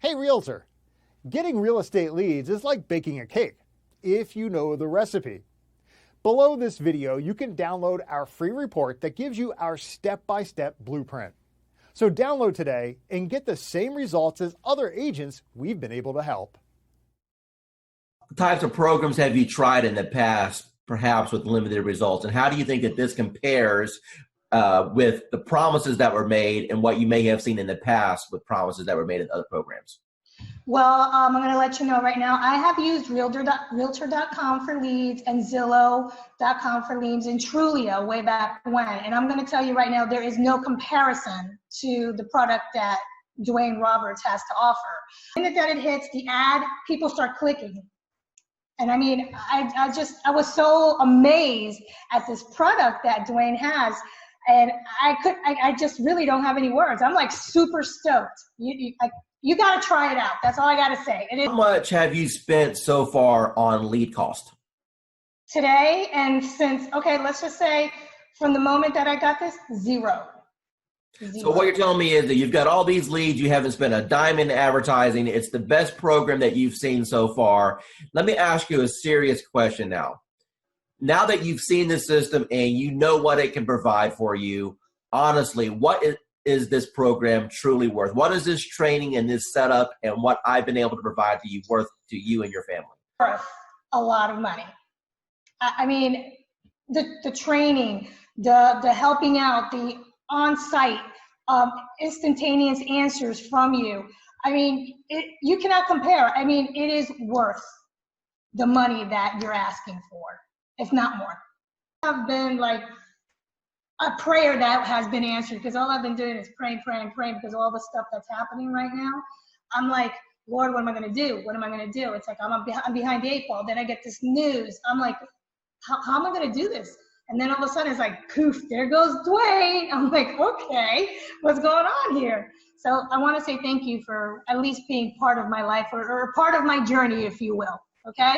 Hey Realtor, getting real estate leads is like baking a cake if you know the recipe. Below this video, you can download our free report that gives you our step-by-step blueprint. So download today and get the same results as other agents we've been able to help. What types of programs have you tried in the past, perhaps with limited results? And how do you think that this compares with the promises that were made and what you may have seen in the past with promises that were made in other programs? Well, I'm going to let you know right now, I have used Realtor.com for leads and Zillow.com for leads and Trulia way back when. And I'm going to tell you right now, there is no comparison to the product that Dwayne Roberts has to offer. The minute that it hits the ad, people start clicking. And I mean, I was so amazed at this product that Dwayne has. And I just really don't have any words. I'm like super stoked. You got to try it out. That's all I got to say. How much have you spent so far on lead cost? Today and since, okay, let's just say from the moment that I got this, zero. So what you're telling me is that you've got all these leads, you haven't spent a dime in advertising. It's the best program that you've seen so far. Let me ask you a serious question now. Now that you've seen the system and you know what it can provide for you, honestly, what is this program truly worth? What is this training and this setup and what I've been able to provide to you worth to you and your family? Worth a lot of money. I mean, the training, the helping out, the on-site instantaneous answers from you. I mean, you cannot compare. I mean, it is worth the money that you're asking for, if not more. I've been like a prayer that has been answered because all I've been doing is praying because of all the stuff that's happening right now. I'm like, Lord, what am I going to do? What am I going to do? It's like I'm behind the 8 ball. Then I get this news. I'm like, how am I going to do this? And then all of a sudden it's like, poof, there goes Dwayne. I'm like, okay, what's going on here? So I want to say thank you for at least being part of my life or part of my journey, if you will. Okay.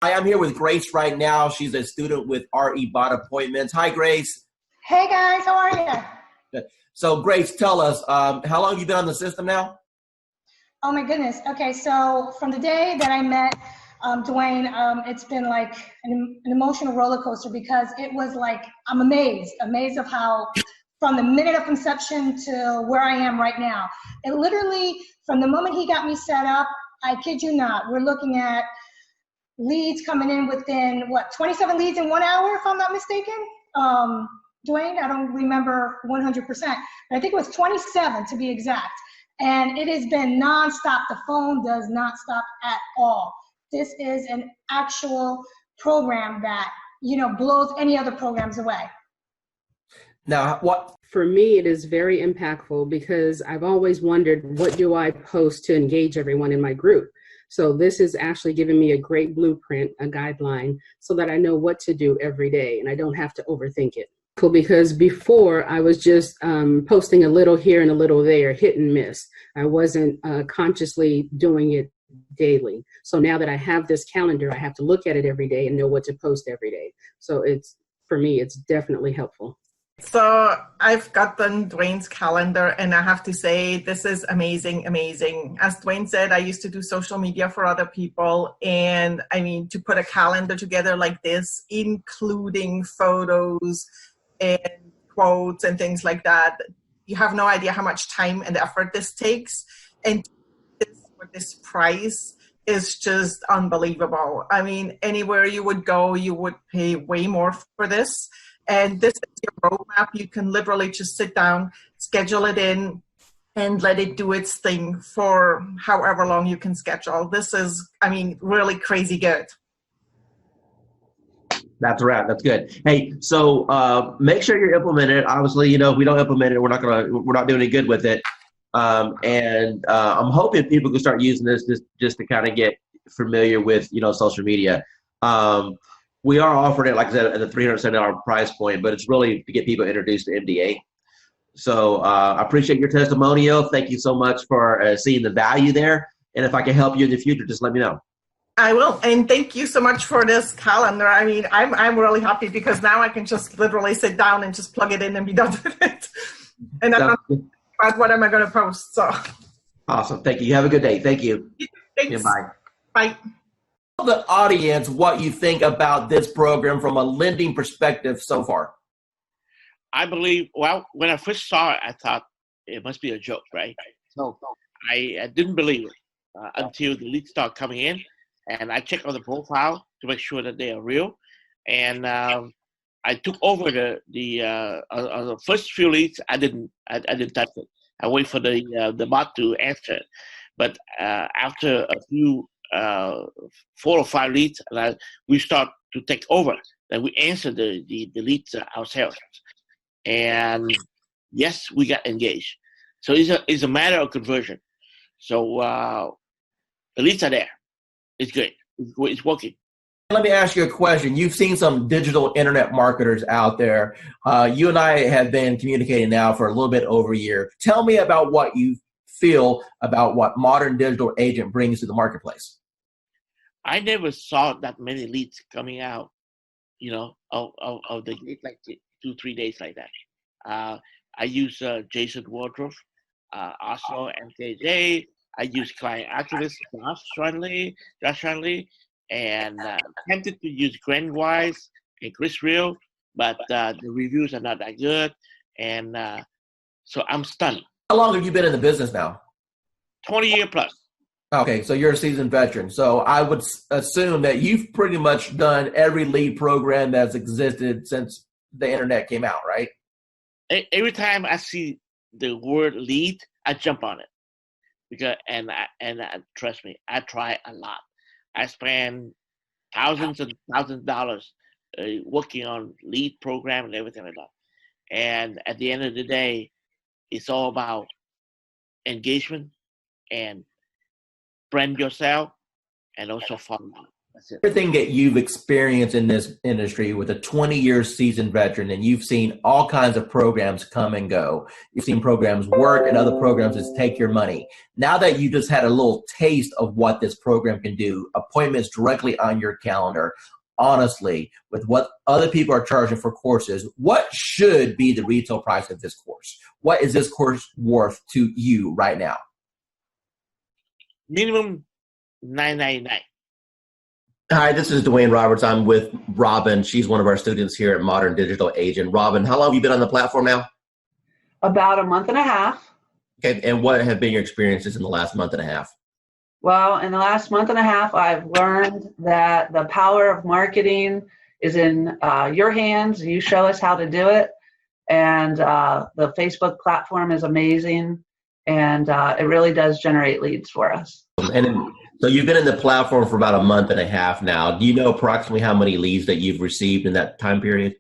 Hi, I'm here with Grace right now. She's a student with RE Bot Appointments. Hi, Grace. Hey, guys. How are you? So, Grace, tell us, how long have you been on the system now? Oh, my goodness. Okay, so from the day that I met Dwayne, it's been like an emotional roller coaster because it was like I'm amazed of how from the minute of conception to where I am right now. It literally, from the moment he got me set up, I kid you not, we're looking at leads coming in within, 27 leads in 1 hour, if I'm not mistaken? Dwayne, I don't remember 100%, but I think it was 27 to be exact. And it has been nonstop. The phone does not stop at all. This is an actual program that, blows any other programs away. Now, what? For me, it is very impactful because I've always wondered, what do I post to engage everyone in my group? So this is actually giving me a great blueprint, a guideline, so that I know what to do every day and I don't have to overthink it. Cool, because before I was just posting a little here and a little there, hit and miss. I wasn't consciously doing it daily. So now that I have this calendar, I have to look at it every day and know what to post every day. So for me, it's definitely helpful. So I've gotten Dwayne's calendar and I have to say this is amazing. As Dwayne said, I used to do social media for other people, and I mean, to put a calendar together like this, including photos and quotes and things like that, you have no idea how much time and effort this takes, and for this price is just unbelievable. I mean, anywhere you would go, you would pay way more for this. And this is your roadmap. You can literally just sit down, schedule it in, and let it do its thing for however long you can schedule. This is, I mean, really crazy good. That's right. That's good. Hey, so make sure you implement it. Obviously, if we don't implement it, we're not doing any good with it. And I'm hoping people can start using this just to kind of get familiar with, social media. We are offering it, like I said, at a $370 price point, but it's really to get people introduced to MDA. So I appreciate your testimonial. Thank you so much for seeing the value there. And if I can help you in the future, just let me know. I will, and thank you so much for this calendar. I mean, I'm really happy because now I can just literally sit down and just plug it in and be done with it. And I'm not about what am I going to post. So awesome. Thank you. You have a good day. Thank you. Thanks. Yeah, bye. Bye. Tell the audience what you think about this program from a lending perspective so far. I believe, well, when I first saw it, I thought it must be a joke, right? So I didn't believe it until the leads start coming in, and I checked on the profile to make sure that they are real. And I took over the first few leads. I didn't touch it. I wait for the bot to answer it. But after a few 4 or 5 leads, we start to take over. Then we answer the leads ourselves. And yes, we got engaged. So it's a matter of conversion. So the leads are there. It's good. It's working. Let me ask you a question. You've seen some digital internet marketers out there. You and I have been communicating now for a little bit over a year. Tell me about what you feel about what Modern Digital Agent brings to the marketplace. I never saw that many leads coming out, of the gate like 2-3 days like that. I use Jason Wardrobe, also MKJ. I use Client Activist, Josh Shanley, and tempted to use Grant Wise and Chris Real, but the reviews are not that good, and so I'm stunned. How long have you been in the business now? 20 years plus. Okay, so you're a seasoned veteran. So I would assume that you've pretty much done every lead program that's existed since the internet came out, right? Every time I see the word lead, I jump on it because and trust me, I try a lot. I spend thousands and thousands of dollars working on lead program and everything like that. And at the end of the day, it's all about engagement and brand yourself and also follow up. That's it. Everything that you've experienced in this industry with a 20-year seasoned veteran, and you've seen all kinds of programs come and go. You've seen programs work and other programs just take your money. Now that you just had a little taste of what this program can do, appointments directly on your calendar, honestly, with what other people are charging for courses, what should be the retail price of this course? What is this course worth to you right now? Minimum $9.99. Hi, this is Dwayne Roberts. I'm with Robin. She's one of our students here at Modern Digital Agent. Robin, how long have you been on the platform now? About a month and a half. Okay, and what have been your experiences in the last month and a half? Well, in the last month and a half, I've learned that the power of marketing is in your hands. You show us how to do it. And the Facebook platform is amazing. And it really does generate leads for us. So you've been in the platform for about a month and a half now. Do you know approximately how many leads that you've received in that time period?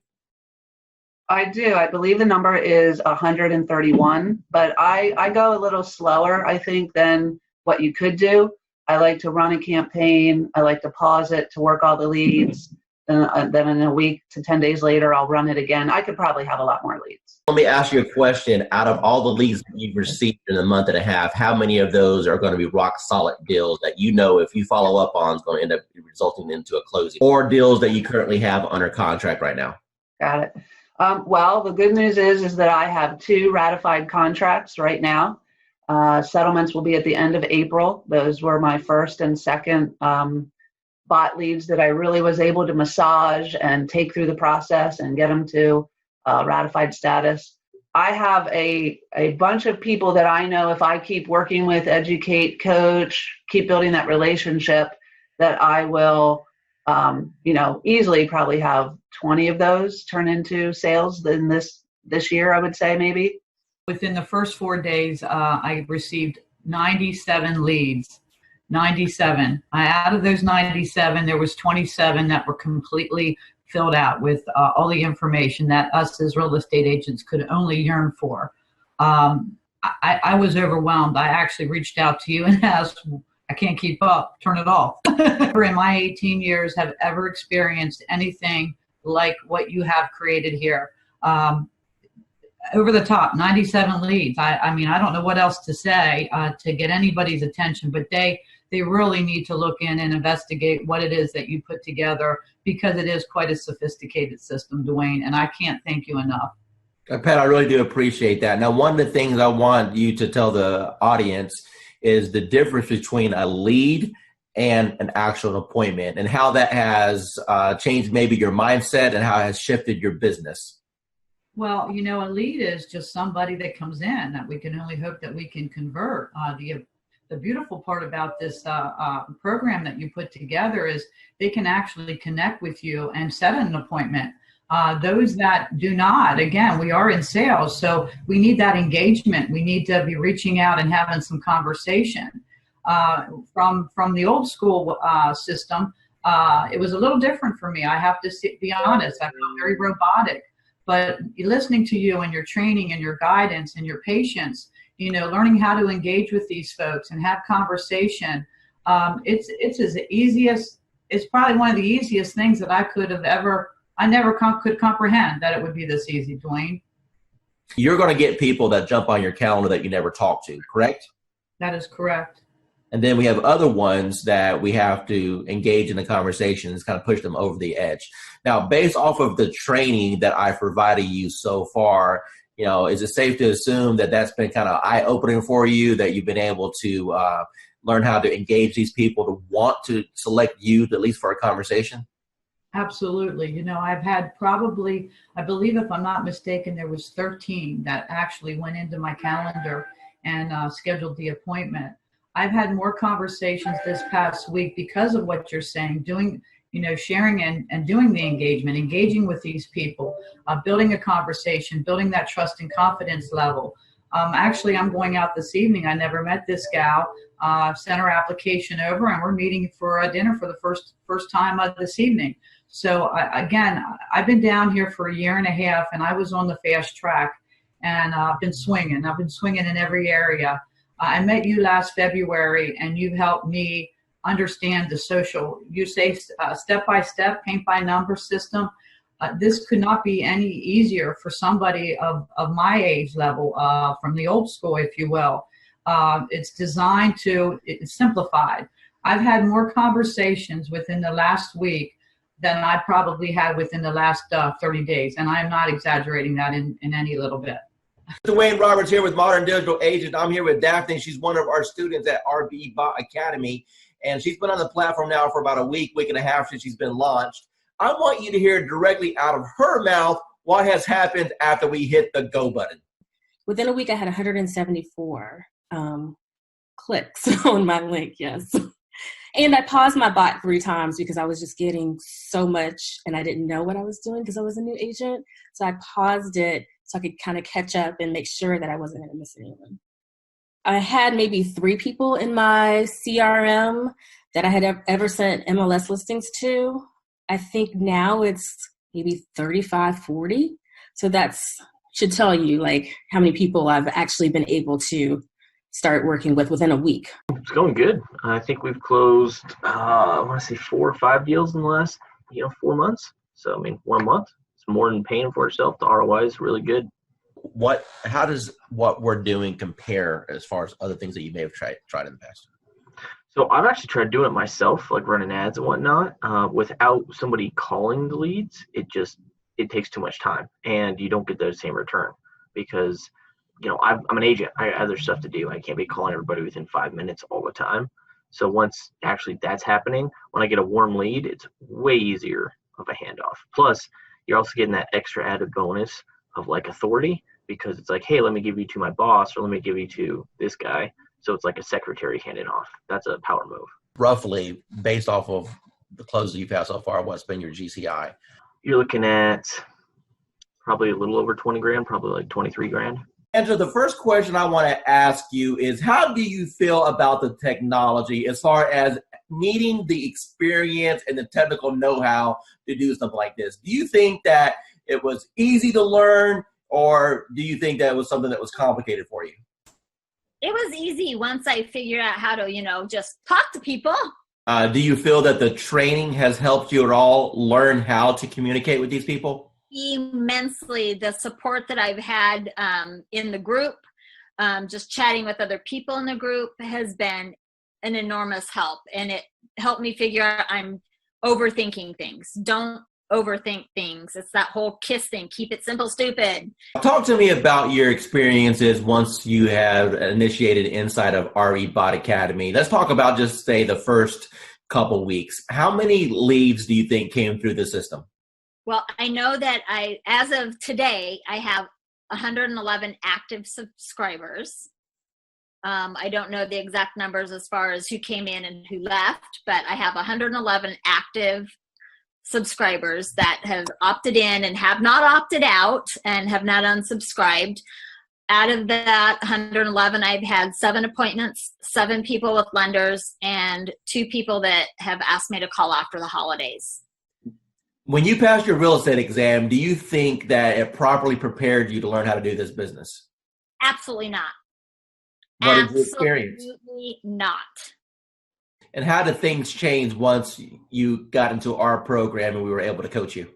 I do. I believe the number is 131, but I go a little slower, I think, than what you could do. I like to run a campaign. I like to pause it to work all the leads. Then in a week to 10 days later, I'll run it again. I could probably have a lot more leads. Let me ask you a question. Out of all the leads that you've received in a month and a half, how many of those are going to be rock solid deals that you know if you follow up on is going to end up resulting into a closing, or deals that you currently have under contract right now? Got it. Well, the good news is that I have 2 ratified contracts right now. Settlements will be at the end of April. Those were my first and second bot leads that I really was able to massage and take through the process and get them to ratified status. I have a bunch of people that I know if I keep working with, educate, coach, keep building that relationship, that I will, easily probably have 20 of those turn into sales in this year, I would say maybe. Within the first 4 days, I received 97 leads. 97. Out of those 97, there was 27 that were completely filled out with all the information that us as real estate agents could only yearn for. I was overwhelmed. I actually reached out to you and asked, I can't keep up, turn it off. In my 18 years have ever experienced anything like what you have created here. Over the top, 97 leads. I mean, I don't know what else to say to get anybody's attention, but they they really need to look in and investigate what it is that you put together, because it is quite a sophisticated system, Dwayne, and I can't thank you enough. Pat, I really do appreciate that. Now, one of the things I want you to tell the audience is the difference between a lead and an actual appointment, and how that has changed maybe your mindset and how it has shifted your business. Well, you know, a lead is just somebody that comes in that we can only hope that we can convert. The beautiful part about this program that you put together is they can actually connect with you and set an appointment. Those that do not, again, we are in sales, so we need that engagement. We need to be reaching out and having some conversation. From the old school system, it was a little different for me. I have to be honest. I felt very robotic. But listening to you and your training and your guidance and your patience, you know, learning how to engage with these folks and have conversation, it's probably one of the easiest things that I could have ever. I never could comprehend that it would be this easy, Dwayne. You're going to get people that jump on your calendar that you never talk to, correct? That is correct. And then we have other ones that we have to engage in the conversations, kind of push them over the edge. Now, based off of the training that I've provided you so far, you know, is it safe to assume that that's been kind of eye-opening for you, that you've been able to learn how to engage these people to want to select you, at least for a conversation? Absolutely. You know, I've had probably, I believe if I'm not mistaken, there was 13 that actually went into my calendar and scheduled the appointment. I've had more conversations this past week because of what you're saying, doing, you know, sharing and doing the engagement, engaging with these people, building a conversation, building that trust and confidence level. Actually, I'm going out this evening. I never met this gal. Sent her application over, and we're meeting for a dinner for the first time this evening. So again, I've been down here for a year and a half, and I was on the fast track, and I've been swinging. I've been swinging in every area. I met you last February, and you've helped me understand the social, you say step-by-step, paint-by-number system. This could not be any easier for somebody of my age level, from the old school, if you will. It's designed to, it's simplified. I've had more conversations within the last week than I probably had within the last 30 days. And I'm not exaggerating that in any little bit. Dwayne Roberts here with Modern Digital Agent. I'm here with Daphne. She's one of our students at RB Bot Academy. And she's been on the platform now for about a week and a half since she's been launched. I want you to hear directly out of her mouth what has happened after we hit the go button. Within a week, I had 174 clicks on my link, yes. And I paused my bot 3 times because I was just getting so much and I didn't know what I was doing because I was a new agent. So I paused it so I could kind of catch up and make sure that I wasn't going to miss anyone. I had maybe 3 people in my CRM that I had ever sent MLS listings to. I think now it's maybe 35, 40. So that's should tell you like how many people I've actually been able to start working with within a week. It's going good. I think we've closed, I want to say 4 or 5 deals in the last, 4 months. So, I mean, 1 month, it's more than paying for itself. The ROI is really good. How does what we're doing compare as far as other things that you may have tried in the past? So I've actually tried doing it myself, like running ads and whatnot, without somebody calling the leads. It takes too much time and you don't get the same return because, I'm an agent. I have other stuff to do. I can't be calling everybody within 5 minutes all the time. So once actually that's happening, when I get a warm lead, it's way easier of a handoff. Plus, you're also getting that extra added bonus of like authority because it's like, hey, let me give you to my boss or let me give you to this guy. So it's like a secretary handing off. That's a power move. Roughly, based off of the closes you've had so far, what's been your GCI? You're looking at probably a little over 20 grand, probably like 23 grand. And so the first question I want to ask you is, how do you feel about the technology as far as needing the experience and the technical know-how to do something like this? Do you think that it was easy to learn, or do you think that it was something that was complicated for you? It was easy once I figured out how to, just talk to people. Do you feel that the training has helped you at all learn how to communicate with these people? Immensely. The support that I've had in the group, just chatting with other people in the group has been an enormous help, and it helped me figure out I'm overthinking things. Don't overthink things. It's that whole KISS thing. Keep it simple, stupid. Talk to me about your experiences once you have initiated inside of RE Bot Academy. Let's talk about just say the first couple weeks. How many leads do you think came through the system? Well, I know that as of today, I have 111 active subscribers. I don't know the exact numbers as far as who came in and who left, but I have 111 active subscribers that have opted in and have not opted out and have not unsubscribed. Out of that 111, I've had 7 appointments, 7 people with lenders, and 2 people that have asked me to call after the holidays. When you passed your real estate exam, do you think that it properly prepared you to learn how to do this business? Absolutely not. What did you experience? Absolutely not. And how did things change once you got into our program and we were able to coach you?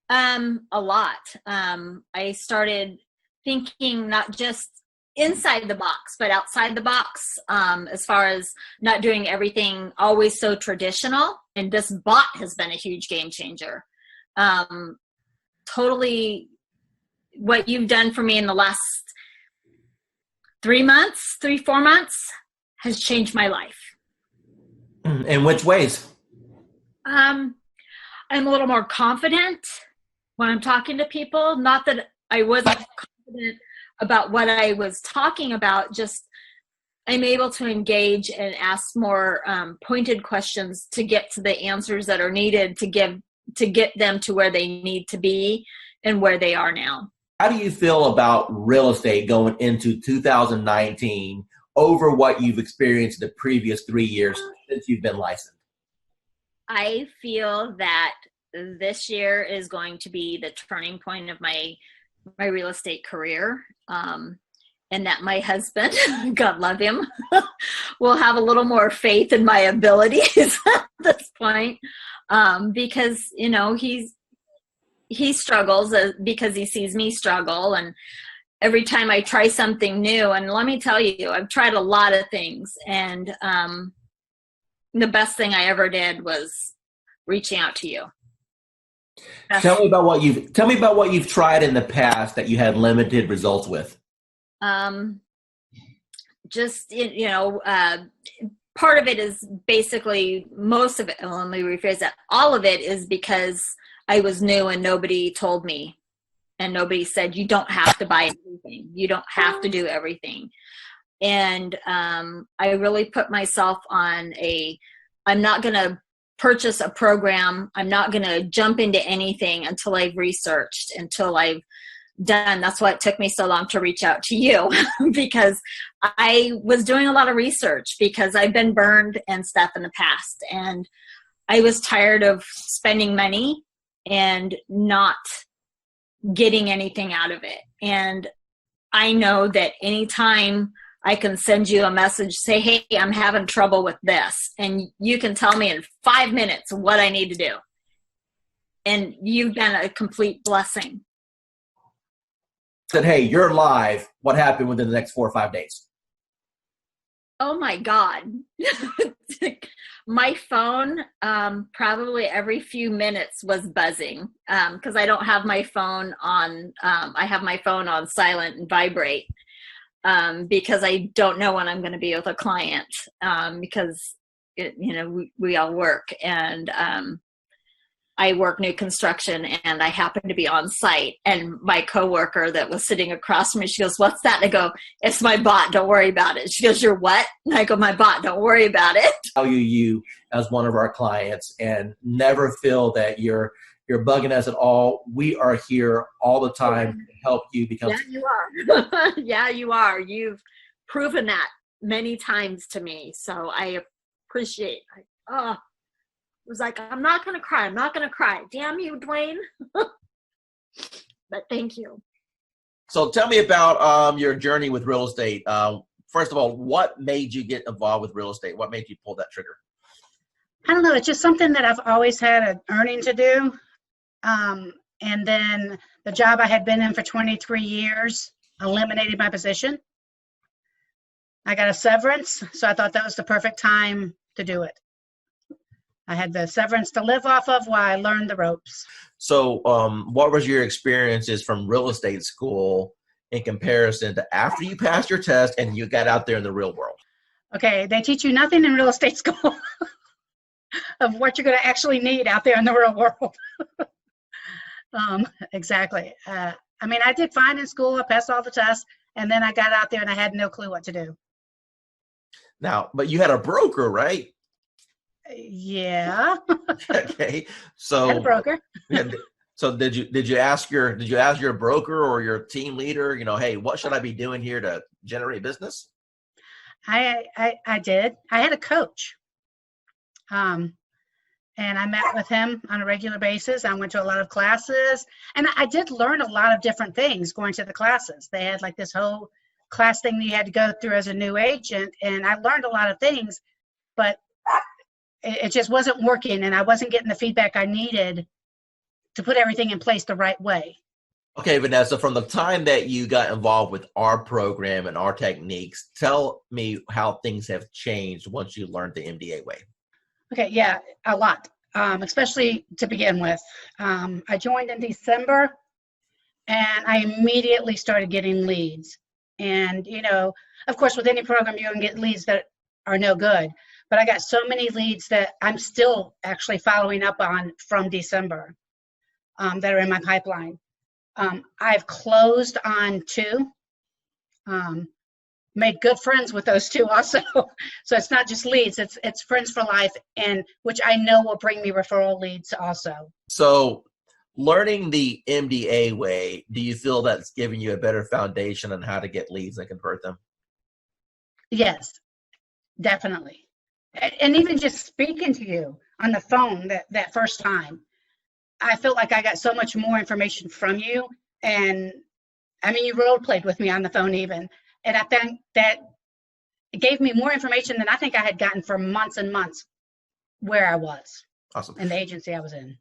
A lot. I started thinking not just inside the box, but outside the box, as far as not doing everything always so traditional. And this bot has been a huge game changer. Totally what you've done for me in the last 4 months has changed my life. In which ways? I'm a little more confident when I'm talking to people. Not that I wasn't confident about what I was talking about, just I'm able to engage and ask more pointed questions to get to the answers that are needed to get them to where they need to be and where they are now. How do you feel about real estate going into 2019 over what you've experienced the previous 3 years since you've been licensed? I feel that this year is going to be the turning point of my real estate career, and that my husband, God love him, will have a little more faith in my abilities at this point, because he struggles because he sees me struggle, and every time I try something new, and let me tell you, I've tried a lot of things, and the best thing I ever did was reaching out to you. Tell me about what you've tried in the past that you had limited results with. Part of it is basically most of it. Let me rephrase that. All of it is because I was new and nobody told me, and nobody said you don't have to buy everything. You don't have to do everything. And I really put myself on I'm not going to purchase a program. I'm not going to jump into anything until I've researched, until I've done. That's why it took me so long to reach out to you, because I was doing a lot of research because I've been burned and stuff in the past. And I was tired of spending money and not getting anything out of it. And I know that anytime I can send you a message, say, hey, I'm having trouble with this, and you can tell me in 5 minutes what I need to do. And you've been a complete blessing. Said, hey, you're live. What happened within the next 4 or 5 days? Oh my God. My phone, probably every few minutes was buzzing, because I don't have my phone on, I have my phone on silent and vibrate, because I don't know when I'm going to be with a client, because, we all work, and I work new construction, and I happen to be on site, and my coworker that was sitting across from me, she goes, what's that? And I go, it's my bot. Don't worry about it. She goes, you're what? And I go, my bot. Don't worry about it. Value you as one of our clients and never feel that you're bugging us at all. We are here all the time to help you become. Yeah, you are. Yeah, you are. You've proven that many times to me. So I appreciate it. It was like, I'm not going to cry. I'm not going to cry. Damn you, Dwayne. But thank you. So tell me about your journey with real estate. First of all, what made you get involved with real estate? What made you pull that trigger? I don't know. It's just something that I've always had an earning to do. And then the job I had been in for 23 years eliminated my position. I got a severance, so I thought that was the perfect time to do it. I had the severance to live off of while I learned the ropes. So what was your experiences from real estate school in comparison to after you passed your test and you got out there in the real world? Okay, they teach you nothing in real estate school of what you're going to actually need out there in the real world. Exactly. I mean, I did fine in school. I passed all the tests, and then I got out there and I had no clue what to do. Now, but you had a broker, right? Yeah. Okay. So Had a broker. So did you ask your broker or your team leader, you know, hey, what should I be doing here to generate business? I did. I had a coach. And I met with him on a regular basis. I went to a lot of classes, and I did learn a lot of different things going to the classes. They had like this whole class thing that you had to go through as a new agent, and I learned a lot of things, but it just wasn't working, and I wasn't getting the feedback I needed to put everything in place the right way. Okay, Vanessa, from the time that you got involved with our program and our techniques, tell me how things have changed once you learned the MDA way. Okay, yeah, a lot, especially to begin with. I joined in December, and I immediately started getting leads. And, you know, of course, with any program, you're going to get leads that are no good. But I got so many leads that I'm still actually following up on from December that are in my pipeline. I've closed on 2. Made good friends with those 2 also. So it's not just leads, it's friends for life, and which I know will bring me referral leads also. So learning the MDA way, do you feel that's giving you a better foundation on how to get leads and convert them? Yes, definitely. And even just speaking to you on the phone that first time, I felt like I got so much more information from you. And I mean, you role played with me on the phone even. And I think that it gave me more information than I think I had gotten for months and months where I was. Awesome. In the agency I was in.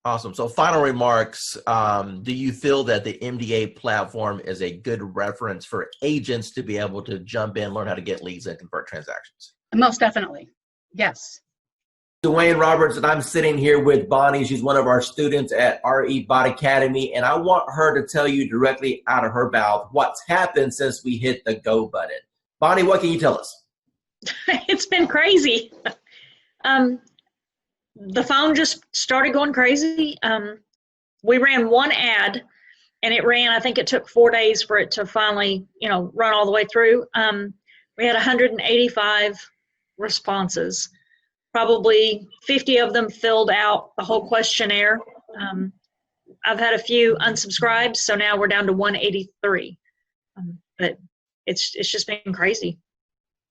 Awesome. So final remarks, do you feel that the MDA platform is a good reference for agents to be able to jump in, learn how to get leads and convert transactions? Most definitely. Yes. Dwayne Roberts, and I'm sitting here with Bonnie. She's one of our students at RE Bot Academy, and I want her to tell you directly out of her mouth what's happened since we hit the go button. Bonnie, what can you tell us? It's been crazy. The phone just started going crazy. We ran one ad, and it ran, I think it took 4 days for it to finally, run all the way through. We had 185 responses. Probably 50 of them filled out the whole questionnaire. I've had a few unsubscribed, so now we're down to 183. But it's just been crazy.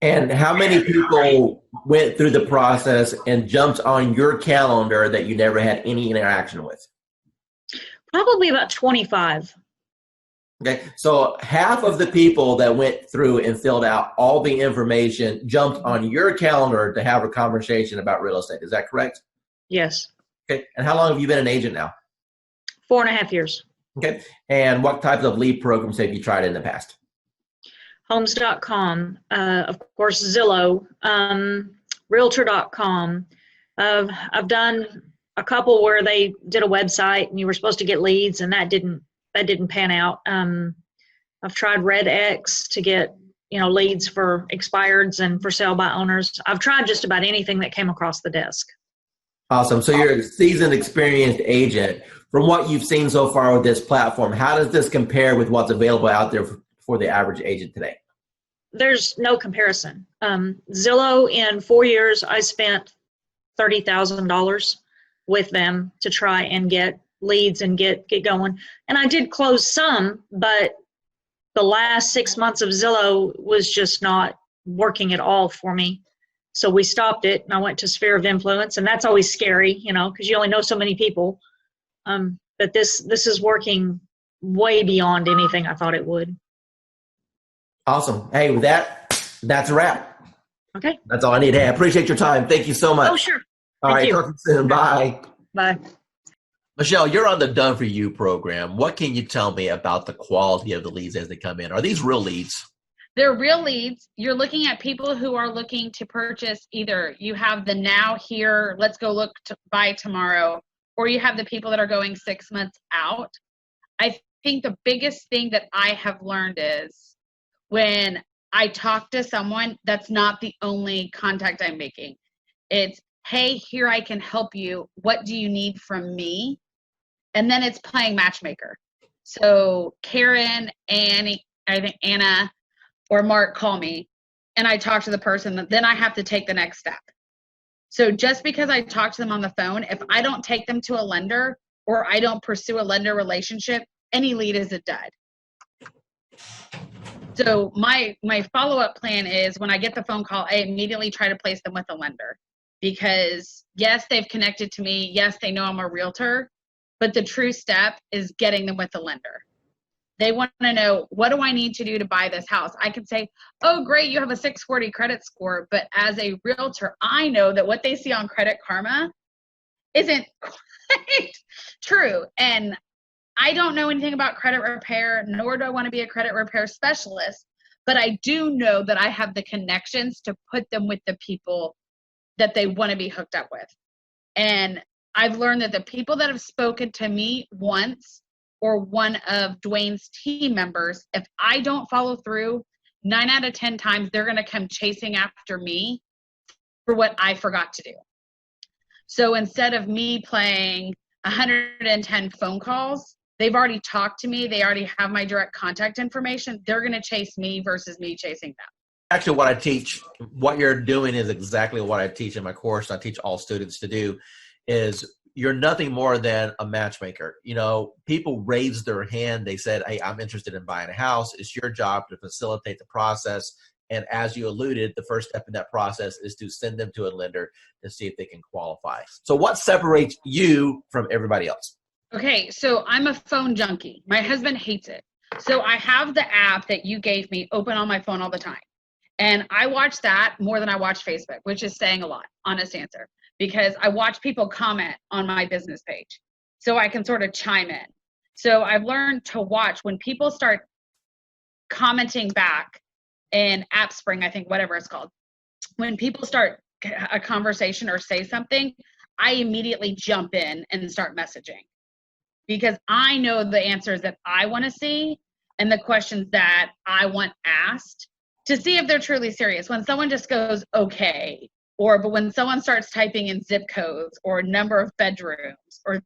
And how many people went through the process and jumped on your calendar that you never had any interaction with? Probably about 25. Okay, so half of the people that went through and filled out all the information jumped on your calendar to have a conversation about real estate. Is that correct? Yes. Okay, and how long have you been an agent now? 4.5 years. Okay, and what types of lead programs have you tried in the past? Homes.com, of course, Zillow, Realtor.com. I've done a couple where they did a website and you were supposed to get leads, and that didn't pan out. I've tried RedX to get leads for expireds and for sale by owners. I've tried just about anything that came across the desk. Awesome. So you're a seasoned, experienced agent. From what you've seen so far with this platform, how does this compare with what's available out there for the average agent today? There's no comparison. Zillow, in 4 years, I spent $30,000 with them to try and get leads and get going. And I did close some, but the last 6 months of Zillow was just not working at all for me. So we stopped it, and I went to Sphere of Influence, and that's always scary, because you only know so many people. But this is working way beyond anything I thought it would. Awesome. Hey, with that's a wrap. Okay. That's all I need. Hey, I appreciate your time. Thank you so much. Oh, sure. All right. Talk to you soon. Bye. Bye. Michelle, you're on the Done For You program. What can you tell me about the quality of the leads as they come in? Are these real leads? they're real leads. You're looking at people who are looking to purchase. Either you have the now, here, let's go look to buy tomorrow, or you have the people that are going 6 months out. I think the biggest thing that I have learned is when I talk to someone, that's not the only contact I'm making. It's, hey, here, I can help you. What do you need from me? And then it's playing matchmaker. So Karen, Annie, I think Anna or Mark call me and I talk to the person, then I have to take the next step. So just because I talk to them on the phone, if I don't take them to a lender or I don't pursue a lender relationship, any lead is a dud. So my follow-up plan is when I get the phone call, I immediately try to place them with a lender, because yes, they've connected to me. Yes, they know I'm a realtor, but the true step is getting them with a lender. They want to know, what do I need to do to buy this house? I can say, oh, great, you have a 640 credit score. But as a realtor, I know that what they see on Credit Karma isn't quite true. And I don't know anything about credit repair, nor do I want to be a credit repair specialist. But I do know that I have the connections to put them with the people that they want to be hooked up with. And I've learned that the people that have spoken to me once or one of Dwayne's team members, if I don't follow through, 9 out of 10 times, they're going to come chasing after me for what I forgot to do. So instead of me playing 110 phone calls, they've already talked to me. They already have my direct contact information. They're going to chase me versus me chasing them. Actually, what I teach, what you're doing is exactly what I teach in my course. I teach all students to do is you're nothing more than a matchmaker. You know, people raised their hand. They said, hey, I'm interested in buying a house. It's your job to facilitate the process. And as you alluded, the first step in that process is to send them to a lender to see if they can qualify. So what separates you from everybody else? Okay, so I'm a phone junkie. My husband hates it. So I have the app that you gave me open on my phone all the time. And I watch that more than I watch Facebook, which is saying a lot, honest answer, because I watch people comment on my business page so I can sort of chime in. So I've learned to watch when people start commenting back in AppSpring, I think, whatever it's called. When people start a conversation or say something, I immediately jump in and start messaging, because I know the answers that I want to see and the questions that I want asked to see if they're truly serious. When someone just goes, okay, but when someone starts typing in zip codes or number of bedrooms or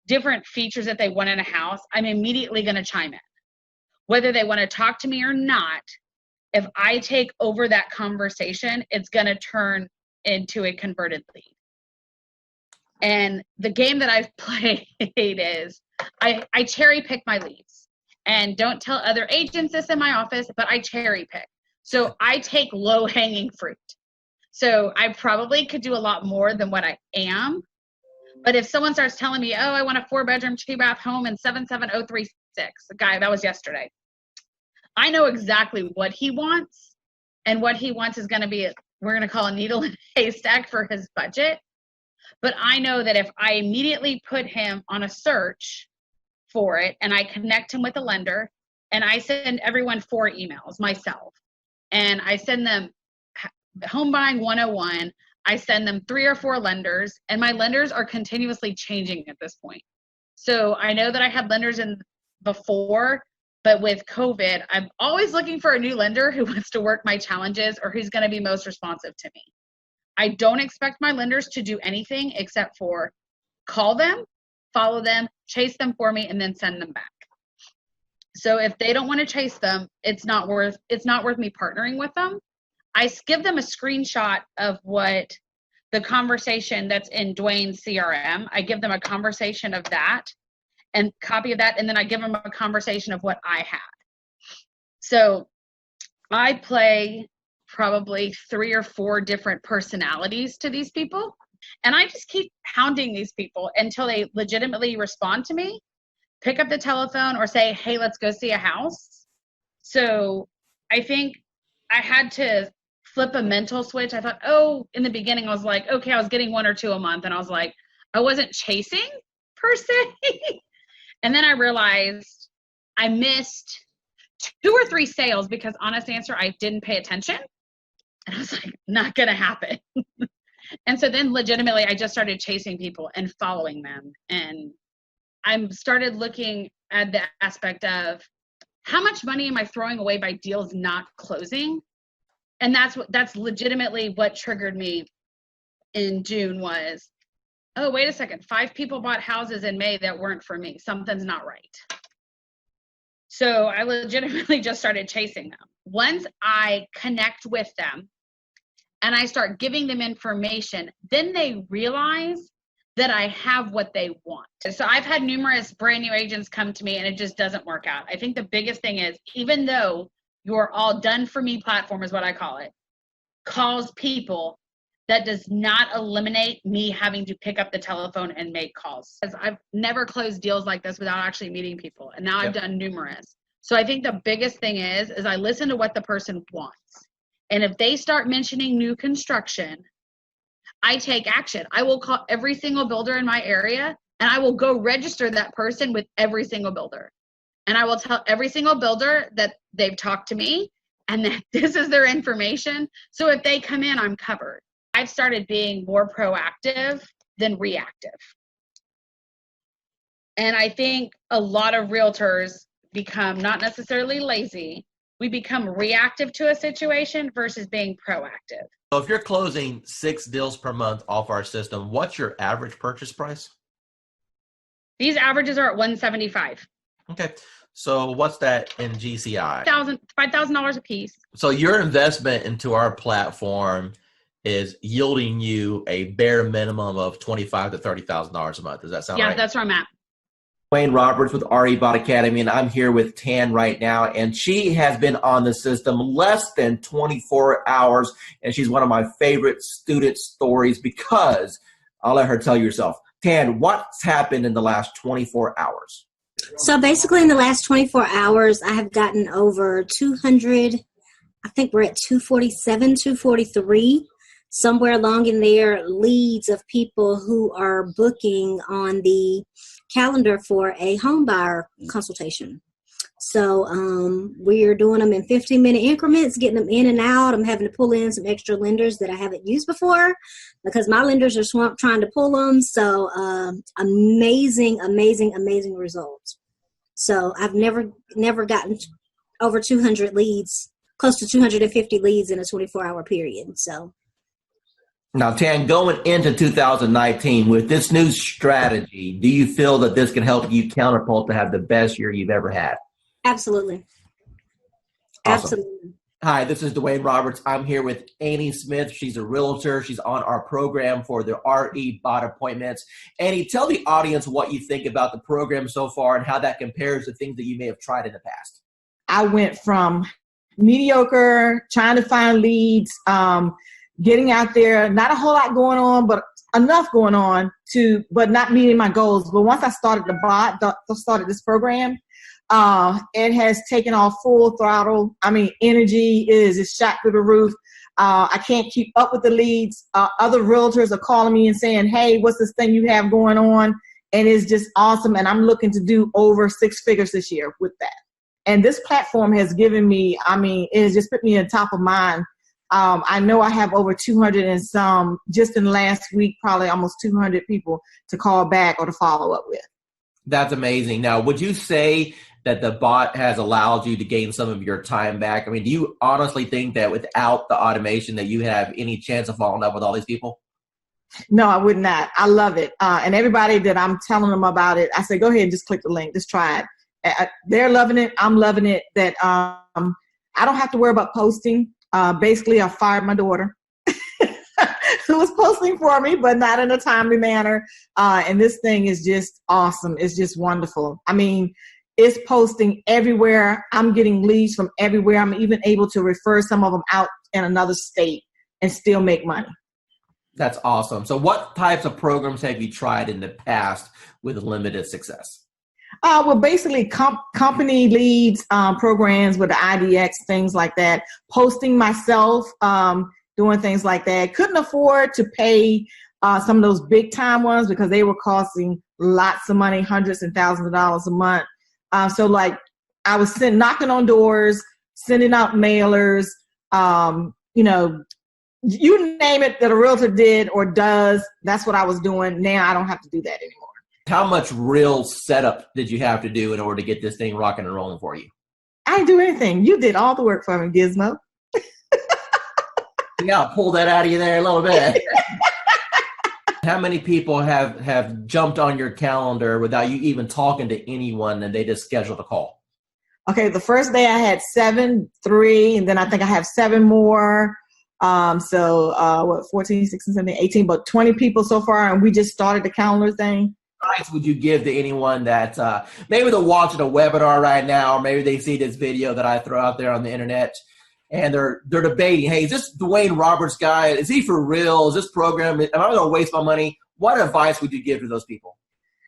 different features that they want in a house, I'm immediately going to chime in. Whether they want to talk to me or not, if I take over that conversation, it's going to turn into a converted lead. And the game that I've played is I cherry pick my leads. And don't tell other agents this in my office, but I cherry pick. So I take low-hanging fruit. So I probably could do a lot more than what I am. But if someone starts telling me, oh, I want a 4-bedroom, 2-bath home in 77036, the guy, that was yesterday, I know exactly what he wants. And what he wants is going to be, we're going to call a needle in a haystack for his budget. But I know that if I immediately put him on a search for it and I connect him with a lender, and I send everyone 4 emails myself, and I send them Home Buying 101, I send them 3 or 4 lenders, and my lenders are continuously changing at this point. So I know that I had lenders in before, but with COVID, I'm always looking for a new lender who wants to work my challenges or who's going to be most responsive to me. I don't expect my lenders to do anything except for call them, follow them, chase them for me, and then send them back. So if they don't want to chase them, it's not worth me partnering with them. I give them a screenshot of what the conversation that's in Dwayne's CRM. I give them a conversation of that and copy of that, and then I give them a conversation of what I had. So I play probably 3 or 4 different personalities to these people. And I just keep hounding these people until they legitimately respond to me, pick up the telephone, or say, hey, let's go see a house. So I think I had to flip a mental switch. I thought, in the beginning, I was like, okay, I was getting 1 or 2 a month. And I was like, I wasn't chasing per se. And then I realized I missed 2 or 3 sales because, honest answer, I didn't pay attention. And I was like, not going to happen. And so then legitimately, I just started chasing people and following them. And I started looking at the aspect of how much money am I throwing away by deals not closing? And that's legitimately what triggered me in June was, oh, wait a second. 5 people bought houses in May that weren't for me. Something's not right. So I legitimately just started chasing them. Once I connect with them and I start giving them information, then they realize that I have what they want. So I've had numerous brand new agents come to me and it just doesn't work out. I think the biggest thing is, even though your all done for me platform is what I call it, calls people, that does not eliminate me having to pick up the telephone and make calls. Because I've never closed deals like this without actually meeting people. And now I've done numerous. So I think the biggest thing is I listen to what the person wants. And if they start mentioning new construction, I take action. I will call every single builder in my area and I will go register that person with every single builder. And I will tell every single builder that they've talked to me and that this is their information. So if they come in, I'm covered. I've started being more proactive than reactive. And I think a lot of realtors become not necessarily lazy. We become reactive to a situation versus being proactive. So if you're closing 6 deals per month off our system, what's your average purchase price? These averages are at $175. Okay. So what's that in GCI? $5,000 a piece. So your investment into our platform is yielding you a bare minimum of $25,000 to $30,000 a month. Does that sound right? Yeah, that's where I'm at. Wayne Roberts with RE Bot Academy, and I'm here with Tan right now, and she has been on the system less than 24 hours, and she's one of my favorite student stories because I'll let her tell you herself. Tan, what's happened in the last 24 hours? So basically in the last 24 hours, I have gotten over 200, I think we're at 247, 243. Somewhere along in there, leads of people who are booking on the calendar for a home buyer consultation. So we're doing them in 15-minute increments, getting them in and out. I'm having to pull in some extra lenders that I haven't used before because my lenders are swamped trying to pull them. So amazing, amazing, amazing results. So I've never gotten over 200 leads, close to 250 leads in a 24-hour period. So. Now, Tan, going into 2019 with this new strategy, do you feel that this can help you counterpult to have the best year you've ever had? Absolutely. Awesome. Absolutely. Hi, this is Dwayne Roberts. I'm here with Annie Smith. She's a realtor. She's on our program for the RE Bot appointments. Annie, tell the audience what you think about the program so far and how that compares to things that you may have tried in the past. I went from mediocre, trying to find leads, getting out there, not a whole lot going on, but enough going on but not meeting my goals. But once I started started this program, it has taken off full throttle. I mean, energy is shot through the roof. I can't keep up with the leads. Other realtors are calling me and saying, hey, what's this thing you have going on? And it's just awesome. And I'm looking to do over 6 figures this year with that. And this platform has given me, it has just put me on top of mind. I know I have over 200 and some, just in the last week, probably almost 200 people to call back or to follow up with. That's amazing. Now, would you say that the bot has allowed you to gain some of your time back? I mean, do you honestly think that without the automation that you have any chance of following up with all these people? No, I would not. I love it. And everybody that I'm telling them about it, I say, go ahead and just click the link. Just try it. They're loving it. I'm loving it. That I don't have to worry about posting. Basically, I fired my daughter who was posting for me, but not in a timely manner. And this thing is just awesome. It's just wonderful. I mean, it's posting everywhere. I'm getting leads from everywhere. I'm even able to refer some of them out in another state and still make money. That's awesome. So what types of programs have you tried in the past with limited success? Well, basically company leads, programs with the IDX, things like that. Posting myself, doing things like that. Couldn't afford to pay some of those big time ones because they were costing lots of money, hundreds and thousands of dollars a month. So like I was knocking on doors, sending out mailers, you know, you name it that a realtor did or does, that's what I was doing. Now I don't have to do that anymore. How much real setup did you have to do in order to get this thing rocking and rolling for you? I didn't do anything. You did all the work for me, Gizmo. Yeah, I'll pull that out of you there a little bit. How many people have jumped on your calendar without you even talking to anyone and they just scheduled a call? Okay, the first day I had 7, 3, and then I think I have 7 more. So 14, 16, 17, 18, but 20 people so far, and we just started the calendar thing. What advice would you give to anyone that maybe they're watching a webinar right now, or maybe they see this video that I throw out there on the internet, and they're debating, hey, is this Dwayne Roberts guy, is he for real? Is this program, am I going to waste my money? What advice would you give to those people?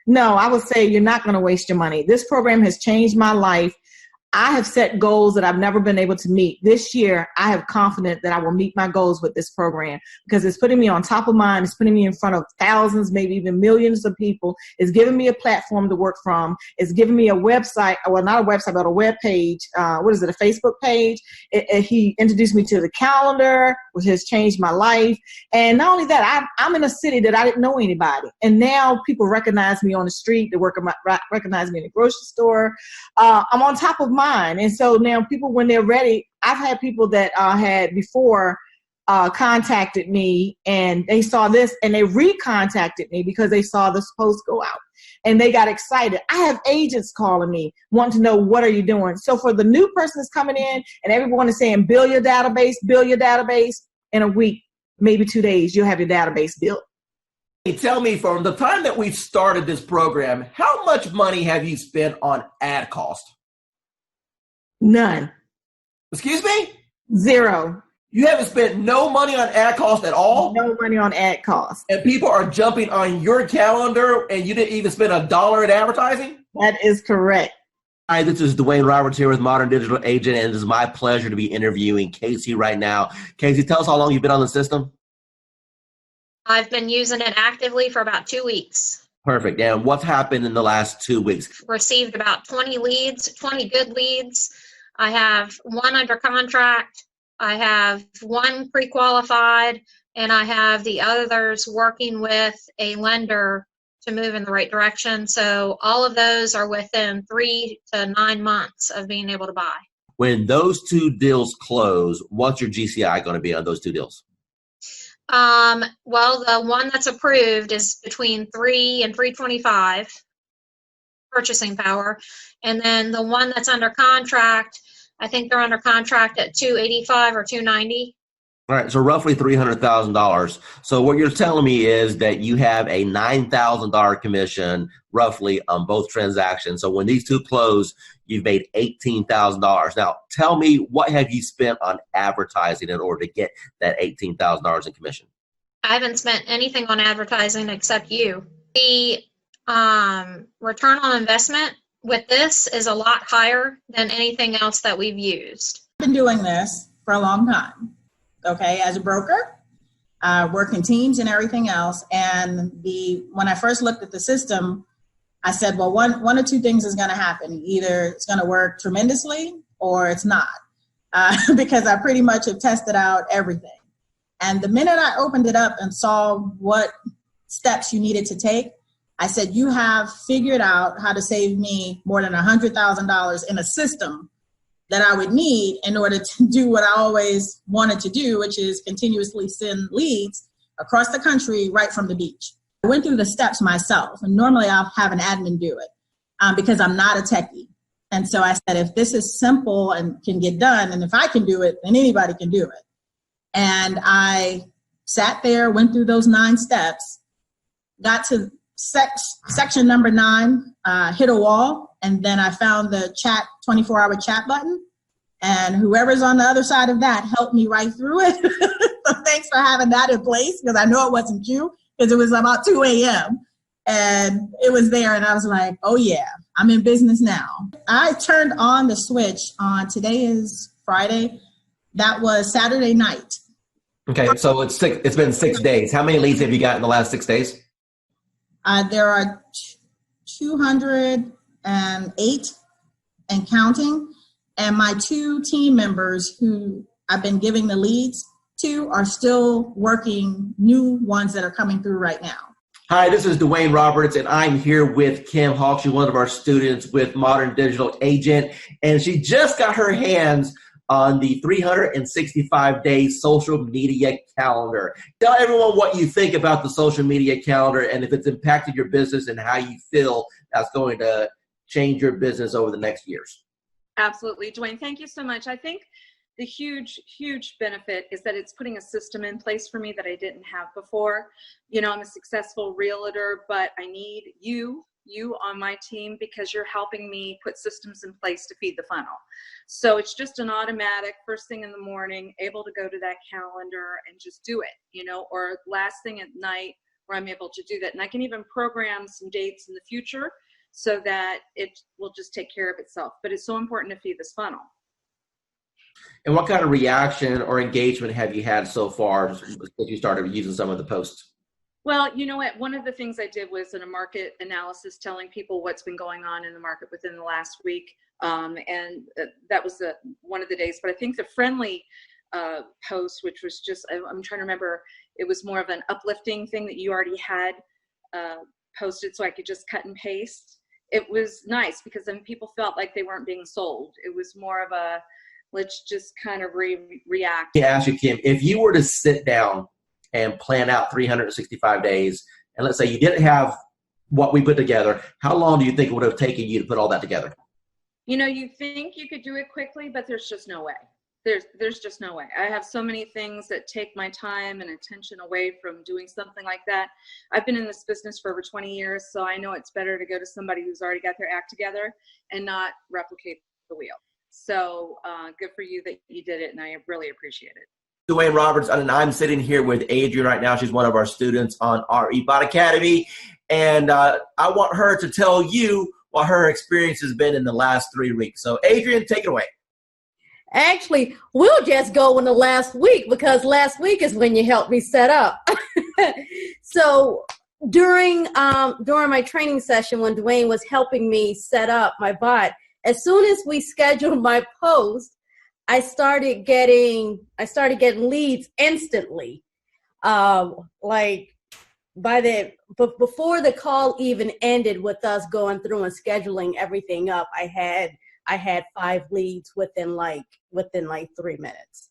No, I would say you're not going to waste your money. This program has changed my life. I have set goals that I've never been able to meet. This year, I have confidence that I will meet my goals with this program because it's putting me on top of mind. It's putting me in front of thousands, maybe even millions of people. It's giving me a platform to work from. It's giving me a website, well, not a website, but a web page. What is it, a Facebook page? He introduced me to the calendar, which has changed my life. And not only that, I'm in a city that I didn't know anybody. And now people recognize me on the street. They recognize me in the grocery store. I'm on top of mine. And so now people, when they're ready, I've had people that had before contacted me and they saw this and they recontacted me because they saw this post go out and they got excited. I have agents calling me wanting to know, what are you doing? So for the new person that's coming in and everyone is saying, build your database in a week, maybe 2 days, you'll have your database built. Hey, tell me, from the time that we started this program, how much money have you spent on ad cost? None. Excuse me? 0. You haven't spent no money on ad cost at all? No money on ad cost. And people are jumping on your calendar and you didn't even spend $1 in advertising? That is correct. Hi, this is Dwayne Roberts here with Modern Digital Agent, and it is my pleasure to be interviewing Casey right now. Casey, tell us how long you've been on the system. I've been using it actively for about 2 weeks. Perfect. And what's happened in the last 2 weeks? Received about 20 leads, 20 good leads. I have 1 under contract. I have 1 pre-qualified, and I have the others working with a lender to move in the right direction. So all of those are within 3 to 9 months of being able to buy. When those 2 deals close, what's your GCI going to be on those 2 deals? Well, the one that's approved is between 3 and 325 purchasing power. And then the one that's under contract, I think they're under contract at 285 or 290. All right, so roughly $300,000. So what you're telling me is that you have a $9,000 commission roughly on both transactions. So when these 2 close, you've made $18,000. Now, tell me, what have you spent on advertising in order to get that $18,000 in commission? I haven't spent anything on advertising except you. The return on investment with this is a lot higher than anything else that we've used. I've been doing this for a long time. Okay, as a broker, work in teams and everything else. And when I first looked at the system, I said, well, one or 2 things is going to happen. Either it's going to work tremendously or it's not, because I pretty much have tested out everything. And the minute I opened it up and saw what steps you needed to take, I said, you have figured out how to save me more than $100,000 in a system that I would need in order to do what I always wanted to do, which is continuously send leads across the country right from the beach. I went through the steps myself, and normally I'll have an admin do it because I'm not a techie. And so I said, if this is simple and can get done, and if I can do it, then anybody can do it. And I sat there, went through those 9 steps, got to section number 9, hit a wall, and then I found the 24-hour chat button, and whoever's on the other side of that helped me right through it. So thanks for having that in place, because I know it wasn't you, because it was about 2 a.m. and it was there, and I was like, oh yeah, I'm in business now. I turned on the switch on, today is Friday, that was Saturday night. Okay, so it's been 6 days. How many leads have you got in the last 6 days? There are 208, and counting. And my 2 team members who I've been giving the leads to are still working new ones that are coming through right now. Hi, this is Dwayne Roberts, and I'm here with Kim Hawk. She's one of our students with Modern Digital Agent, and she just got her hands on the 365-day social media calendar. Tell everyone what you think about the social media calendar and if it's impacted your business and how you feel that's going to change your business over the next years. Absolutely, Dwayne. Thank you so much. I think the huge benefit is that it's putting a system in place for me that I didn't have before. You know, I'm a successful realtor, but I need you on my team because you're helping me put systems in place to feed the funnel. So it's just an automatic first thing in the morning, able to go to that calendar and just do it, you know, or last thing at night where I'm able to do that. And I can even program some dates in the future so that it will just take care of itself. But it's so important to feed this funnel. And what kind of reaction or engagement have you had so far since you started using some of the posts? Well, you know what? One of the things I did was in a market analysis telling people what's been going on in the market within the last week. And that was one of the days. But I think the friendly post, which was just, I'm trying to remember, it was more of an uplifting thing that you already had posted so I could just cut and paste. It was nice because then people felt like they weren't being sold. It was more of a, let's just kind of react. Let me ask you, Kim, if you were to sit down and plan out 365 days, and let's say you didn't have what we put together, how long do you think it would have taken you to put all that together? You know, you think you could do it quickly, but there's just no way. There's just no way. I have so many things that take my time and attention away from doing something like that. I've been in this business for over 20 years, so I know it's better to go to somebody who's already got their act together and not replicate the wheel. So good for you that you did it, and I really appreciate it. Dwayne Roberts, and I'm sitting here with Adrian right now. She's one of our students on our eBot Academy, and I want her to tell you what her experience has been in the last 3 weeks. So Adrian, take it away. Actually, we'll just go in the last week because last week is when you helped me set up. So during my training session when Dwayne was helping me set up my bot, as soon as we scheduled my post, I started getting leads instantly. Like before the call even ended with us going through and scheduling everything up, I had 5 leads within like 3 minutes.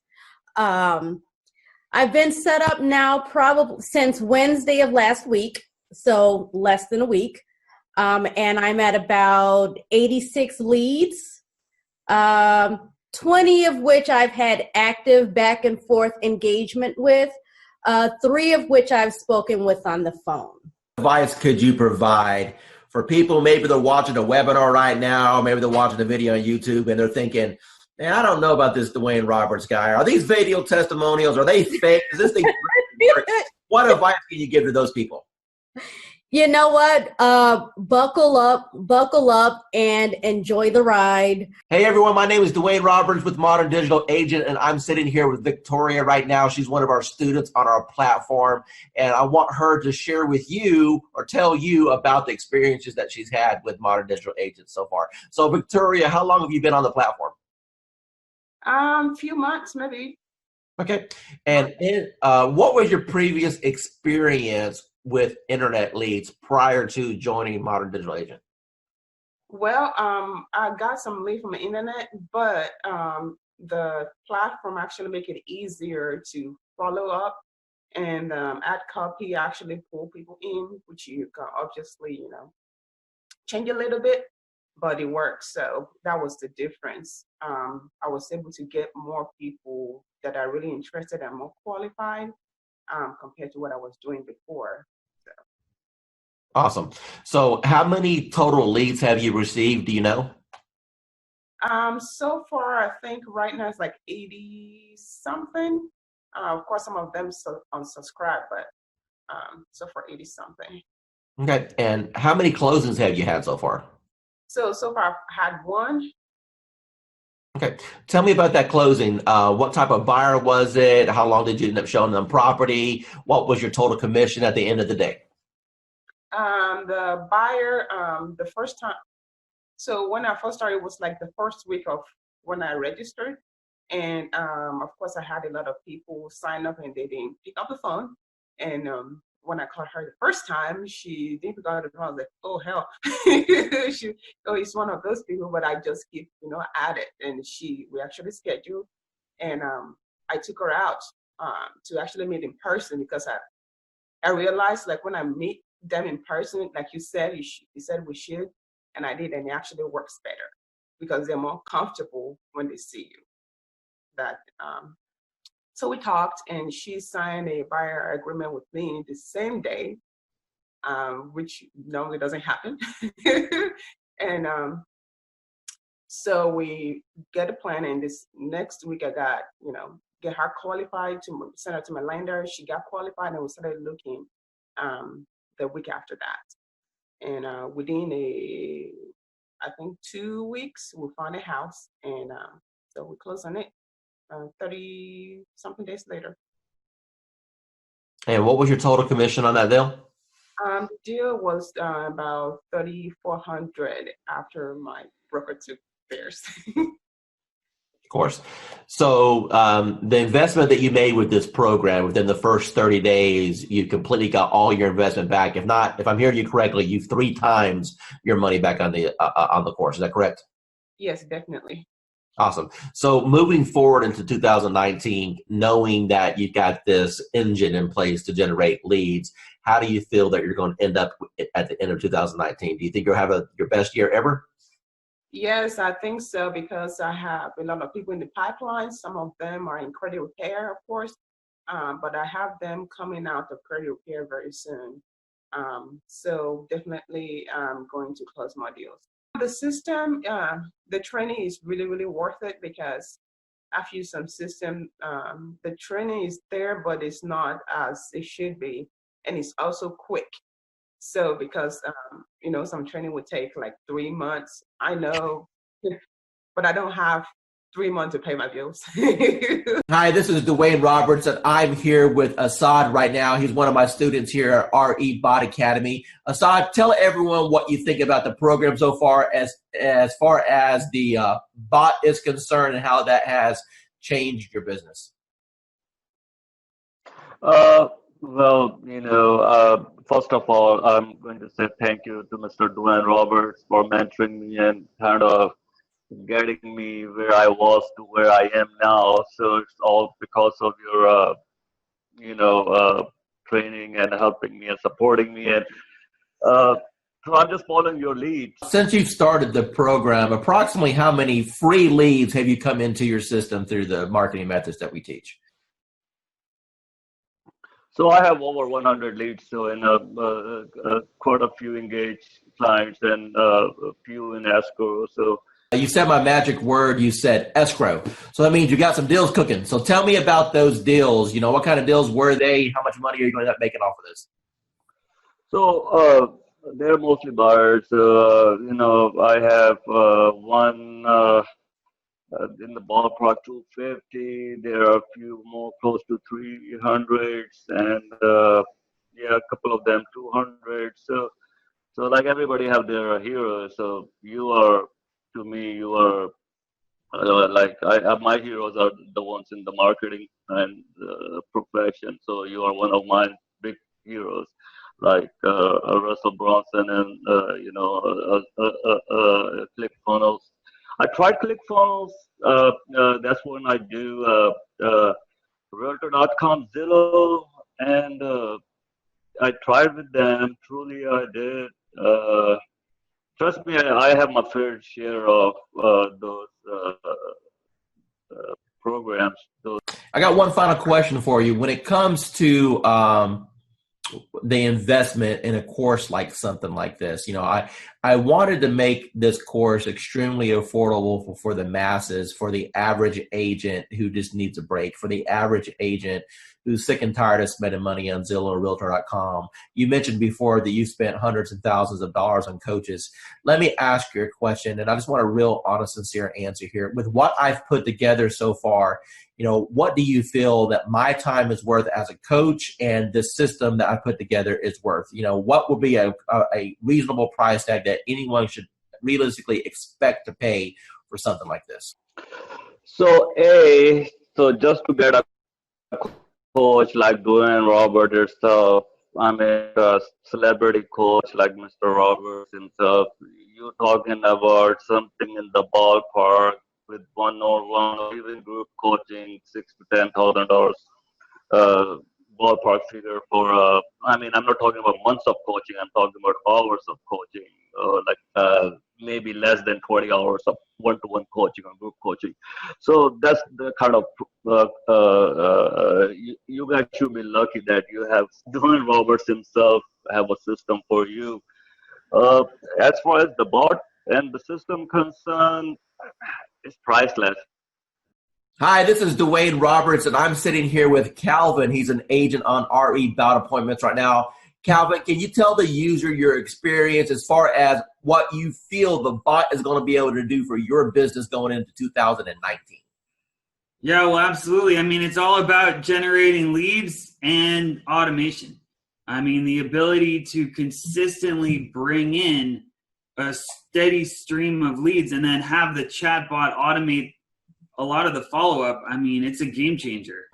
I've been set up now probably since Wednesday of last week, so less than a week. And I'm at about 86 leads, 20 of which I've had active back and forth engagement with, 3 of which I've spoken with on the phone. What advice could you provide for people? Maybe they're watching a webinar right now, maybe they're watching a video on YouTube and they're thinking, man, I don't know about this Dwayne Roberts guy. Are these video testimonials? Are they fake? Is this thing work? What advice can you give to those people? You know what? Buckle up and enjoy the ride. Hey everyone, my name is Dwayne Roberts with Modern Digital Agent, and I'm sitting here with Victoria right now. She's one of our students on our platform, and I want her to share with you or tell you about the experiences that she's had with Modern Digital Agent so far. So Victoria, how long have you been on the platform? Few months, maybe. Okay. And what was your previous experience with internet leads prior to joining Modern Digital Agent? Well, I got some lead from the internet, but the platform actually make it easier to follow up and add copy, actually pull people in, which you can obviously, change a little bit, but it works. So that was the difference. I was able to get more people that are really interested and more qualified compared to what I was doing before. So. Awesome. So how many total leads have you received? Do you know? So far, I think right now it's like 80 something. Of course, some of them unsubscribe, but so far 80 something. Okay. And how many closings have you had so far? So far I've had 1. Okay. Tell me about that closing. What type of buyer was it? How long did you end up showing them property? What was your total commission at the end of the day? The buyer, the first time, So when I first started, it was like the first week of when I registered. And of course, I had a lot of people sign up and they didn't pick up the phone. And when I called her the first time, she didn't pick up the phone. I was like, oh, hell. It's one of those people, but I just keep, at it. And we actually scheduled. And I took her out to actually meet in person, because I realized, like, when I meet them in person, like you said, you said we should, and I did, and it actually works better because they're more comfortable when they see you. So we talked, and she signed a buyer agreement with me the same day, which normally doesn't happen. And so we get a plan, and this next week I got, get her qualified to send her to my lender. She got qualified, and we started looking the week after that. And within I think 2 weeks, we found a house, and so we closed on it 30 something days later. And what was your total commission on that deal? The deal was about $3,400 after my broker took theirs. Of course. So the investment that you made with this program within the first 30 days, you completely got all your investment back. If not, if I'm hearing you correctly, you've 3 times your money back on the course. Is that correct? Yes, definitely. Awesome. So moving forward into 2019, knowing that you've got this engine in place to generate leads, how do you feel that you're going to end up at the end of 2019? Do you think you'll have your best year ever? Yes, I think so, because I have a lot of people in the pipeline. Some of them are in credit repair, of course, but I have them coming out of credit repair very soon. So definitely I'm going to close more deals. The system, the training is really, really worth it, because I've used some system. The training is there, but it's not as it should be. And it's also quick. So because, some training would take like 3 months, I know, but I don't have 3 months to pay my bills. Hi, this is Dwayne Roberts, and I'm here with Assad right now. He's one of my students here at RE Bot Academy. Assad, tell everyone what you think about the program so far as the bot is concerned, and how that has changed your business. Well, first of all, I'm going to say thank you to Mr. Dwayne Roberts for mentoring me and kind of getting me where I was to where I am now. So it's all because of your, training and helping me and supporting me. And so I'm just following your lead. Since you've started the program, approximately how many free leads have you come into your system through the marketing methods that we teach? So I have over 100 leads, so in quite a few engaged clients and a few in escrow. So you said my magic word. You said escrow. So that means you got some deals cooking. So tell me about those deals. What kind of deals were they? How much money are you going to end up making off of this? So they're mostly buyers. I have one in the ballpark 250. There are a few more close to 300s, and a couple of them 200. So like everybody have their heroes. So to me, you are my heroes are the ones in the marketing and profession. So you are one of my big heroes, like Russell Brunson and ClickFunnels. I tried ClickFunnels. That's when I do Realtor.com, Zillow, and I tried with them. Truly, I did. Trust me, I have my fair share of those programs. I got one final question for you. When it comes to the investment in a course like something like this, I wanted to make this course extremely affordable for the masses, for the average agent who just needs a break, for the average agent who's sick and tired of spending money on Zillow or Realtor.com. You mentioned before that you spent hundreds and thousands of dollars on coaches. Let me ask you a question, and I just want a real honest, sincere answer here. With what I've put together so far, what do you feel that my time is worth as a coach, and the system that I put together is worth? What would be a reasonable price tag that anyone should realistically expect to pay for something like this? So just to get a coach like Dwayne Roberts himself, I mean, a celebrity coach like Mr. Roberts himself, you're talking about something in the ballpark with one-on-one or even group coaching, $6,000 to $10,000 ballpark figure for. I mean, I'm not talking about months of coaching. I'm talking about hours of coaching, maybe less than 20 hours of one-to-one coaching or group coaching. So that's the kind of you guys should be lucky that you have Dwayne Roberts himself have a system for you. As far as the bot and the system concerned, it's priceless. Hi, this is Dwayne Roberts, and I'm sitting here with Calvin. He's an agent on RE Bout Appointments right now. Calvin, can you tell the user your experience as far as what you feel the bot is going to be able to do for your business going into 2019? Yeah, well, absolutely. I mean, it's all about generating leads and automation. I mean, the ability to consistently bring in a steady stream of leads and then have the chatbot automate a lot of the follow-up. I mean, it's a game changer.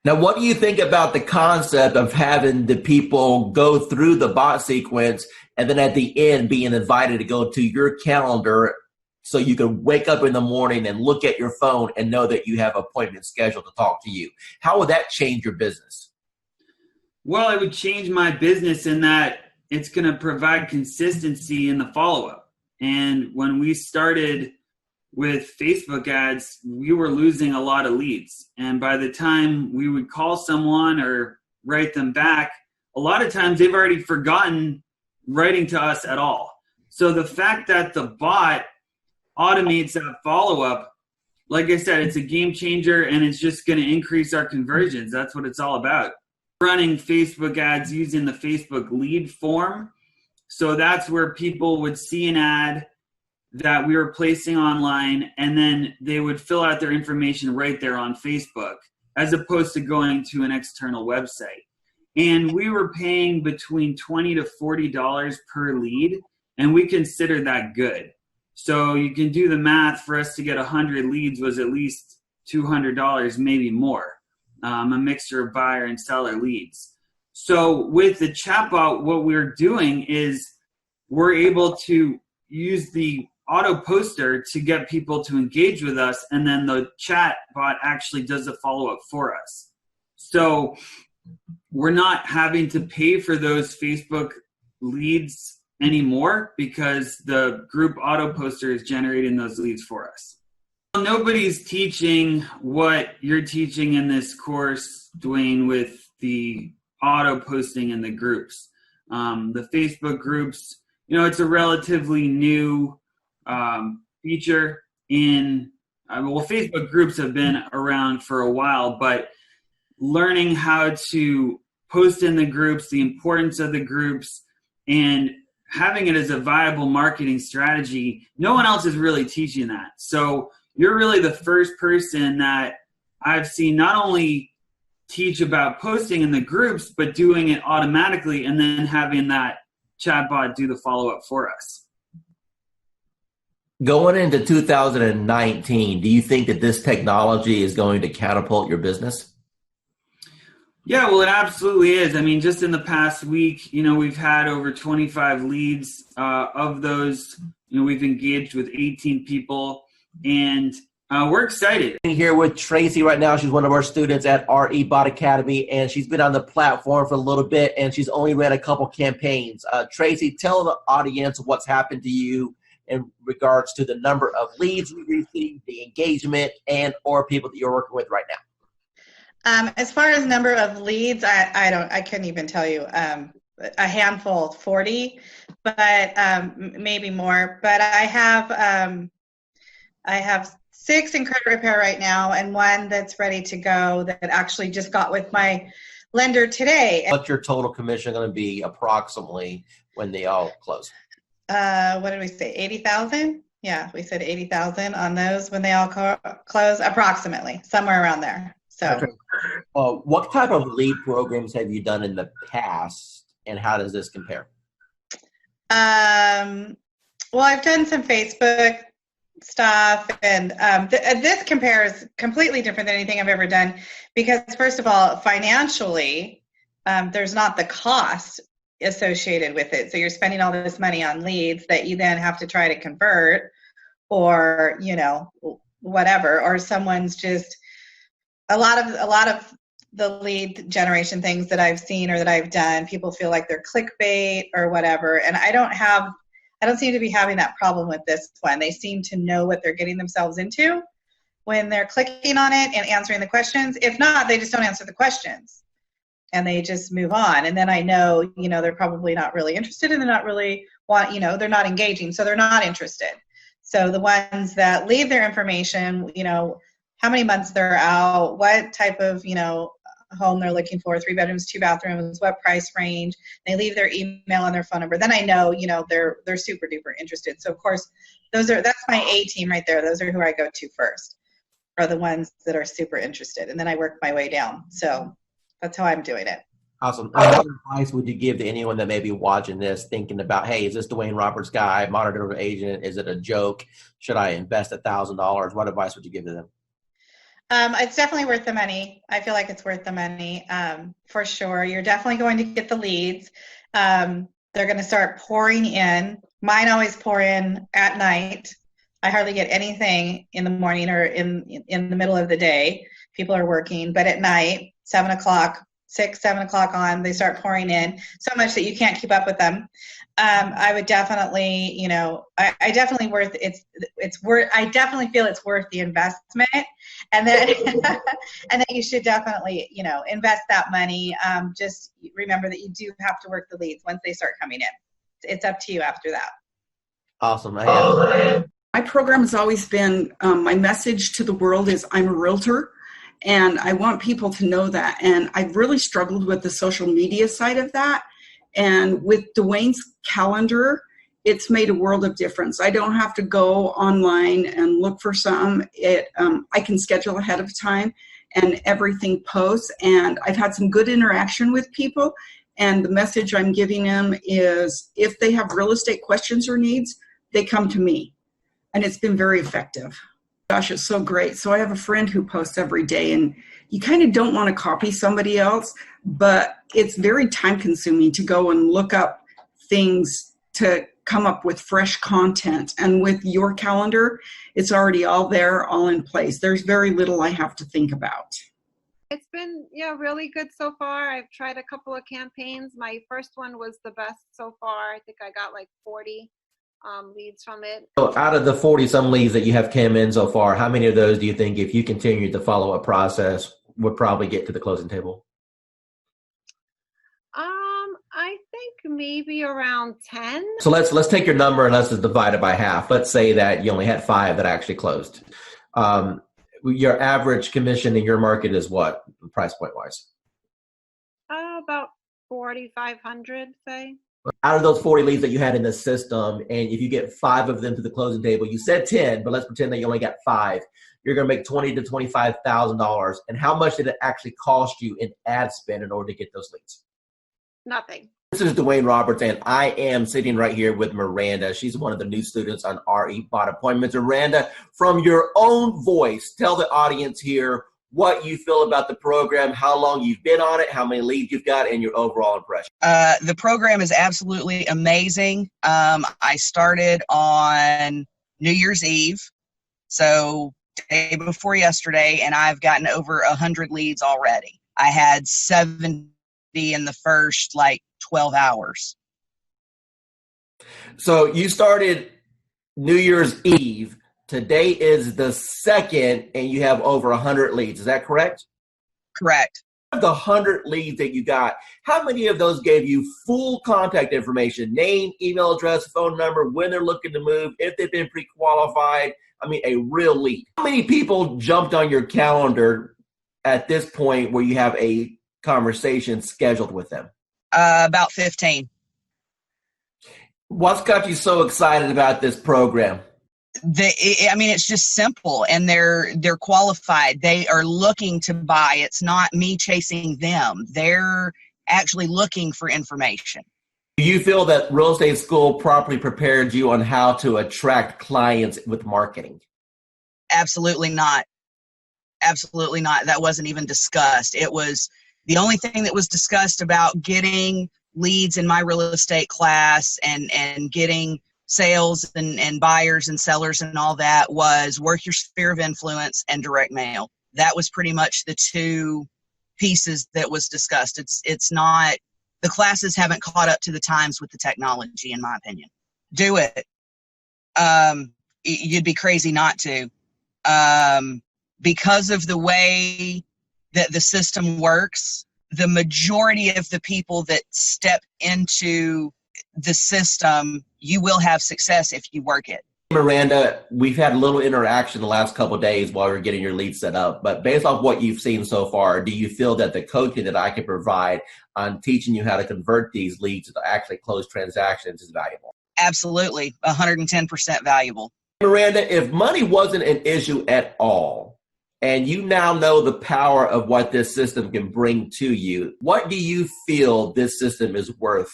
Now, what do you think about the concept of having the people go through the bot sequence and then at the end being invited to go to your calendar so you can wake up in the morning and look at your phone and know that you have appointments scheduled to talk to you? How would that change your business? Well, it would change my business in that it's going to provide consistency in the follow-up. And when we started with Facebook ads, we were losing a lot of leads. And by the time we would call someone or write them back, a lot of times they've already forgotten writing to us at all. So the fact that the bot automates that follow-up, like I said, it's a game changer, and it's just going to increase our conversions. That's what it's all about. Running Facebook ads using the Facebook lead form. So that's where people would see an ad that we were placing online, and then they would fill out their information right there on Facebook, as opposed to going to an external website. And we were paying between $20 to $40 per lead, and we considered that good. So you can do the math. For us to get 100 leads was at least $200, maybe more, a mixture of buyer and seller leads. So with the chatbot, what we're doing is we're able to use the auto poster to get people to engage with us, and then the chat bot actually does the follow-up for us. So we're not having to pay for those Facebook leads anymore because the group auto poster is generating those leads for us. Nobody's teaching what you're teaching in this course, Dwayne, with the auto posting in the groups. The Facebook groups, it's a relatively new feature in, Facebook groups have been around for a while, but learning how to post in the groups, the importance of the groups, and having it as a viable marketing strategy, no one else is really teaching that. So you're really the first person that I've seen not only teach about posting in the groups, but doing it automatically and then having that chatbot do the follow-up for us. Going into 2019, do you think that this technology is going to catapult your business? Yeah, well, it absolutely is. I mean, just in the past week, we've had over 25 leads. Of those, we've engaged with 18 people, and we're excited. Here with Tracy right now. She's one of our students at RE Bot Academy, and she's been on the platform for a little bit, and she's only ran a couple campaigns. Tracy, tell the audience what's happened to you in regards to the number of leads we received, the engagement, and or people that you're working with right now. As far as number of leads, I couldn't even tell you. A handful, 40, but maybe more. But I have 6 in credit repair right now, and 1 that's ready to go that actually just got with my lender today. What's your total commission going to be approximately when they all close? What did we say? 80,000? Yeah, we said 80,000 on those when they all close, approximately, somewhere around there. So, okay. What type of lead programs have you done in the past, and how does this compare? Well, I've done some Facebook stuff, and this compares completely different than anything I've ever done because, first of all, financially, there's not the cost associated with it. So you're spending all this money on leads that you then have to try to convert, or whatever, or someone's just a lot of the lead generation things that I've seen or that I've done, people feel like they're clickbait or whatever, and I don't seem to be having that problem with this one. They seem to know what they're getting themselves into when they're clicking on it and answering the questions. If not, they just don't answer the questions and they just move on. And then I know, they're probably not really interested and they're not really they're not engaging, so they're not interested. So the ones that leave their information, how many months they're out, what type of, home they're looking for, 3 bedrooms, 2 bathrooms, what price range, they leave their email and their phone number, then I know, they're super duper interested. So of course, that's my A team right there. Those are who I go to first, are the ones that are super interested. And then I work my way down. So that's how I'm doing it. Awesome. What advice would you give to anyone that may be watching this thinking about, hey, is this Dwayne Roberts guy, modern derivative agent? Is it a joke? Should I invest $1,000? What advice would you give to them? It's definitely worth the money. I feel like it's worth the money, for sure. You're definitely going to get the leads. They're going to start pouring in. Mine always pour in at night. I hardly get anything in the morning or in the middle of the day. People are working, but at night, 7 o'clock on, they start pouring in so much that you can't keep up with them. I would definitely, I definitely feel it's worth the investment, and then and then you should definitely, invest that money. Just remember that you do have to work the leads once they start coming in. It's up to you after that. Awesome. My program has always been, my message to the world is I'm a realtor. And I want people to know that. And I've really struggled with the social media side of that. And with Dwayne's calendar, it's made a world of difference. I don't have to go online and look for some. I can schedule ahead of time and everything posts. And I've had some good interaction with people. And the message I'm giving them is if they have real estate questions or needs, they come to me. And it's been very effective. Gosh, it's so great. So I have a friend who posts every day, and you kind of don't want to copy somebody else, but it's very time consuming to go and look up things to come up with fresh content. And with your calendar, it's already all there, all in place. There's very little I have to think about. It's been, really good so far. I've tried a couple of campaigns. My first one was the best so far. I think I got like 40 leads from it. So out of the 40-some leads that you have came in so far, how many of those do you think, if you continued the follow-up process, would probably get to the closing table? I think maybe around 10. So let's take your number and let's just divide it by half. Let's say that you only had 5 that actually closed. Your average commission in your market is what, price point wise? About 4,500, say. Out of those 40 leads that you had in the system, and if you get 5 of them to the closing table, you said 10, but let's pretend that you only got 5. You're going to make $20,000 to $25,000. And how much did it actually cost you in ad spend in order to get those leads? Nothing. This is Dwayne Roberts, and I am sitting right here with Miranda. She's one of the new students on RE Bot Appointments. Miranda, from your own voice, tell the audience here what you feel about the program, how long you've been on it, how many leads you've got, and your overall impression. The program is absolutely amazing. I started on New Year's Eve, so day before yesterday, and I've gotten over 100 leads already. I had 70 in the first 12 hours. So you started New Year's Eve. Today is the 2nd, and you have over 100 leads. Is that correct? Correct. Of the 100 leads that you got, how many of those gave you full contact information, name, email address, phone number, when they're looking to move, if they've been pre-qualified? I mean, a real lead. How many people jumped on your calendar at this point where you have a conversation scheduled with them? About 15. What's got you so excited about this program? It's just simple, and they're qualified. They are looking to buy. It's not me chasing them. They're actually looking for information. Do you feel that real estate school properly prepared you on how to attract clients with marketing? Absolutely not. Absolutely not. That wasn't even discussed. It was the only thing that was discussed about getting leads in my real estate class and getting sales and buyers and sellers and all that was work your sphere of influence and direct mail. That was pretty much the two pieces that was discussed. It's not, the classes haven't caught up to the times with the technology, in my opinion. Do it. You'd be crazy not to. Because of the way that the system works, the majority of the people that step into the system, you will have success if you work it. Miranda, we've had a little interaction the last couple of days while we're getting your lead set up, but based off what you've seen so far, do you feel that the coaching that I can provide on teaching you how to convert these leads to actually close transactions is valuable? Absolutely, 110% valuable. Miranda, if money wasn't an issue at all, and you now know the power of what this system can bring to you, what do you feel this system is worth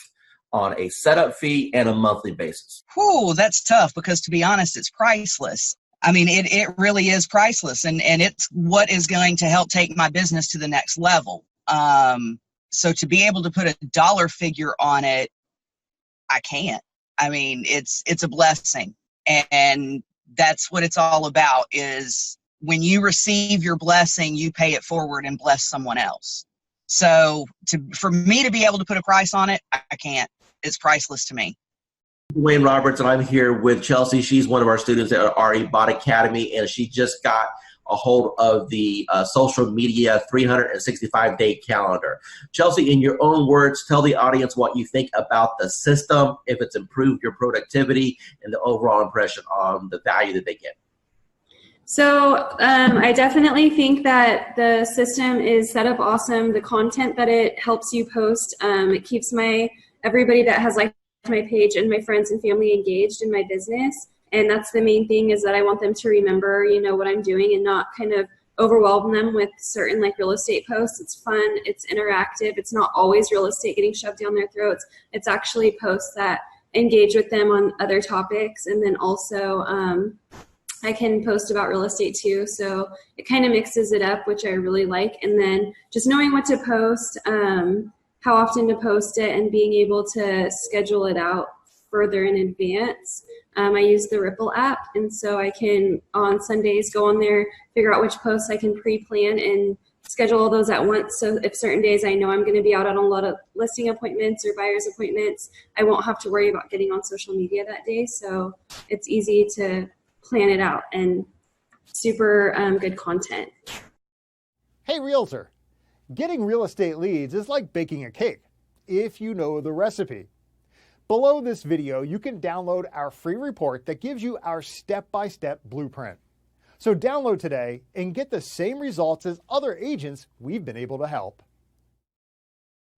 on a setup fee and a monthly basis? Whew, that's tough because, to be honest, it's priceless. I mean, it really is priceless, and it's what is going to help take my business to the next level. So to be able to put a dollar figure on it, I can't. I mean, it's a blessing, and that's what it's all about, is when you receive your blessing, you pay it forward and bless someone else. So for me to be able to put a price on it, I can't. It's priceless to me. Dwayne Roberts, and I'm here with Chelsea. She's one of our students at our Bot Academy, and she just got a hold of the social media 365-day calendar. Chelsea, in your own words, tell the audience what you think about the system, if it's improved your productivity, and the overall impression on the value that they get. So I definitely think that the system is set up awesome. The content that it helps you post, it keeps everybody that has liked my page and my friends and family engaged in my business. And that's the main thing, is that I want them to remember, what I'm doing and not kind of overwhelm them with certain real estate posts. It's fun, it's interactive, it's not always real estate getting shoved down their throats. It's actually posts that engage with them on other topics. And then also I can post about real estate too. So it kind of mixes it up, which I really like. And then just knowing what to post, how often to post it, and being able to schedule it out further in advance. I use the Ripple app, and so I can, on Sundays, go on there, figure out which posts I can pre-plan and schedule all those at once. So if certain days I know I'm going to be out on a lot of listing appointments or buyer's appointments, I won't have to worry about getting on social media that day. So it's easy to plan it out, and super good content. Hey, Realtor. Getting real estate leads is like baking a cake, if you know the recipe. Below this video, you can download our free report that gives you our step-by-step blueprint. So download today and get the same results as other agents we've been able to help.